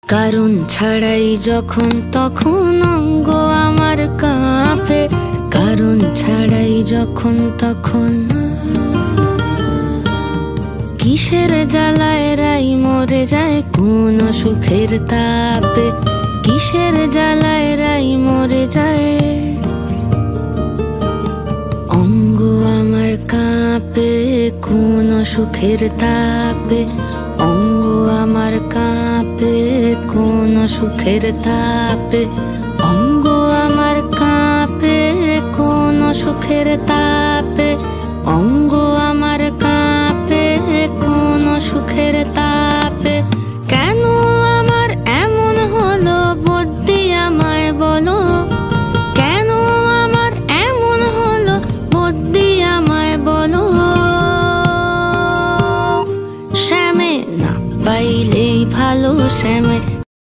কারণ ছাড়াই যখন তখন অঙ্গ আমার কাঁপে, কারণ ছাড়াই যখন তখন। কিসের জ্বালায় রাই মরে যায় কোন সুখের তাপে, কিসের জ্বালায় রাই মরে যায়। অঙ্গ আমার কাঁপে কোন সুখের তাপে, অঙ্গ আমার কাঁপে কোন সুখের তাপে, অঙ্গ আমার কাঁপে কোন সুখের তাপে, অঙ্গ আমার কাঁপে কোন সুখের তাপে।